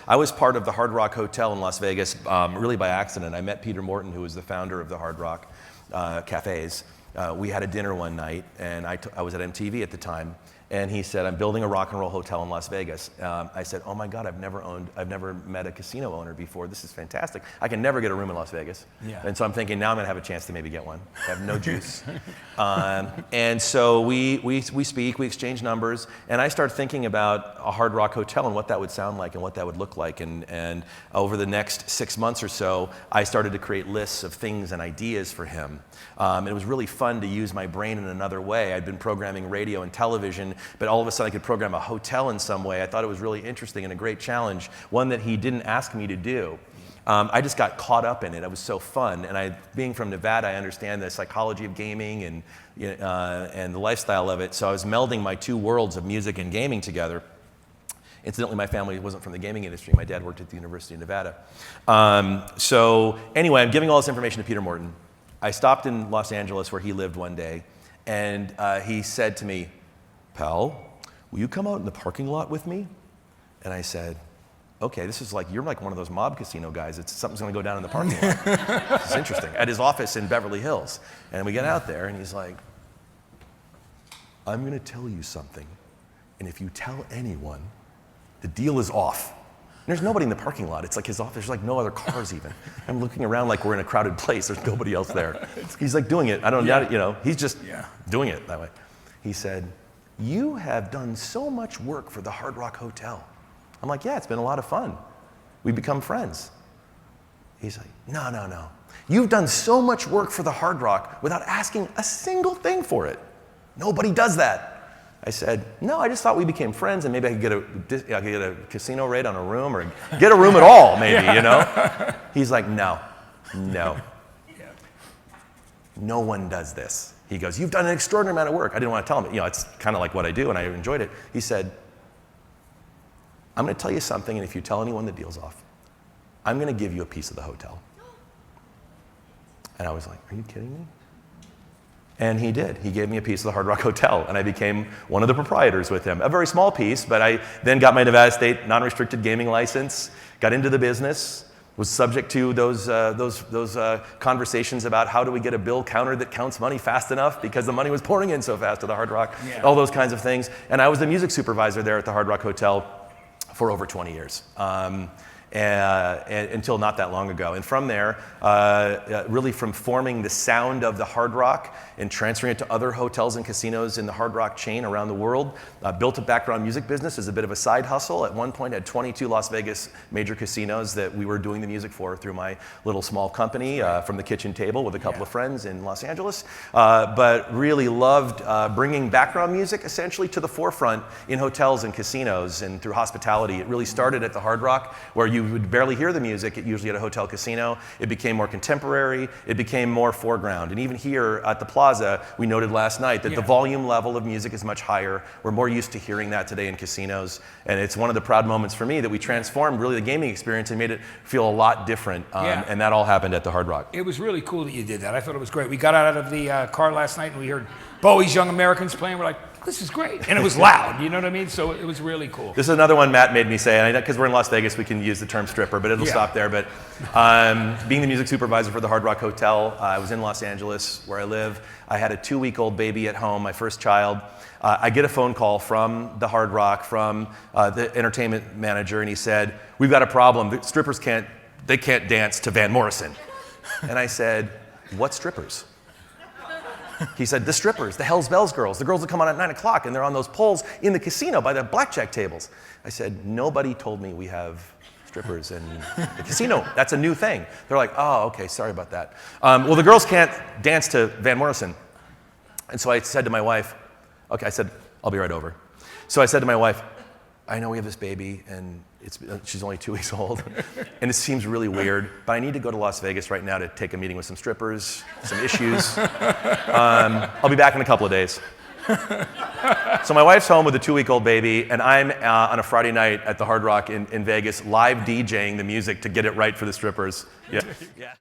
I was part of the Hard Rock Hotel in Las Vegas really by accident. I met Peter Morton, who was the founder of the Hard Rock cafes. We had a dinner one night, and I was at MTV at the time, and he said, I'm building a rock and roll hotel in Las Vegas. I said, oh my God, I've never met a casino owner before. This is fantastic. I can never get a room in Las Vegas. Yeah. And so I'm thinking, now I'm gonna have a chance to maybe get one. I have no juice. And so we speak, we exchange numbers, and I start thinking about a Hard Rock hotel and what that would sound like and what that would look like. And over the next 6 months or so, I started to create lists of things and ideas for him. It was really fun to use my brain in another way. I'd been programming radio and television, but all of a sudden I could program a hotel in some way. I thought it was really interesting and a great challenge, one that he didn't ask me to do. I just got caught up in it. It was so fun. And being from Nevada, I understand the psychology of gaming and the lifestyle of it. So I was melding my two worlds of music and gaming together. Incidentally, my family wasn't from the gaming industry. My dad worked at the University of Nevada. So anyway, I'm giving all this information to Peter Morton. I stopped in Los Angeles where he lived one day, and he said to me, pal, will you come out in the parking lot with me? And I said, okay, this is like, you're like one of those mob casino guys. Something's gonna go down in the parking lot. This is interesting. At his office in Beverly Hills. And we get out there and he's like, I'm gonna tell you something. And if you tell anyone, the deal is off. And there's nobody in the parking lot. It's like his office, there's like no other cars even. I'm looking around like we're in a crowded place. There's nobody else there. He's like doing it. I don't know, he's just doing it that way. He said, you have done so much work for the Hard Rock Hotel. I'm like, yeah, it's been a lot of fun. We become friends. He's like, no. You've done so much work for the Hard Rock without asking a single thing for it. Nobody does that. I said, no, I just thought we became friends and maybe I could get a casino rate on a room or get a room at all, maybe, He's like, no. No one does this. He goes, you've done an extraordinary amount of work. I didn't want to tell him, it's kind of like what I do and I enjoyed it. He said, I'm going to tell you something, and if you tell anyone, the deal's off. I'm going to give you a piece of the hotel. And I was like, are you kidding me? And he did. He gave me a piece of the Hard Rock Hotel, and I became one of the proprietors with him. A very small piece, but I then got my Nevada State non-restricted gaming license, got into the business, was subject to those conversations about how do we get a bill counter that counts money fast enough because the money was pouring in so fast to the Hard Rock, all those kinds of things. And I was the music supervisor there at the Hard Rock Hotel for over 20 years. Until not that long ago. And from there, really from forming the sound of the Hard Rock and transferring it to other hotels and casinos in the Hard Rock chain around the world, built a background music business as a bit of a side hustle. At one point, had 22 Las Vegas major casinos that we were doing the music for through my little small company from the kitchen table with a couple of friends in Los Angeles. But really loved bringing background music essentially to the forefront in hotels and casinos and through hospitality. It really started at the Hard Rock, where you would barely hear the music, usually at a hotel casino. It became more contemporary, it became more foreground. And even here at the Plaza, we noted last night that the volume level of music is much higher. We're more used to hearing that today in casinos. And it's one of the proud moments for me that we transformed really the gaming experience and made it feel a lot different. And that all happened at the Hard Rock. It was really cool that you did that. I thought it was great. We got out of the car last night and we heard Bowie's Young Americans playing. We're like, this is great. And it was loud, you know what I mean? So it was really cool. This is another one Matt made me say, and because we're in Las Vegas, we can use the term stripper, but it'll stop there. But being the music supervisor for the Hard Rock Hotel, I was in Los Angeles, where I live. I had a 2-week-old baby at home, my first child. I get a phone call from the Hard Rock, from the entertainment manager, and he said, we've got a problem. The strippers can't dance to Van Morrison. And I said, what strippers? He said, the strippers, the Hells Bells girls, the girls that come on at 9 o'clock and they're on those poles in the casino by the blackjack tables. I said, nobody told me we have strippers in the casino. That's a new thing. They're like, oh, okay, sorry about that. Well, the girls can't dance to Van Morrison. And so I said to my wife, okay, I said, I'll be right over. So I said to my wife, I know we have this baby and she's only 2 weeks old and it seems really weird, but I need to go to Las Vegas right now to take a meeting with some strippers, some issues. I'll be back in a couple of days. So my wife's home with a 2-week-old baby and I'm on a Friday night at the Hard Rock in Vegas live DJing the music to get it right for the strippers. Yeah.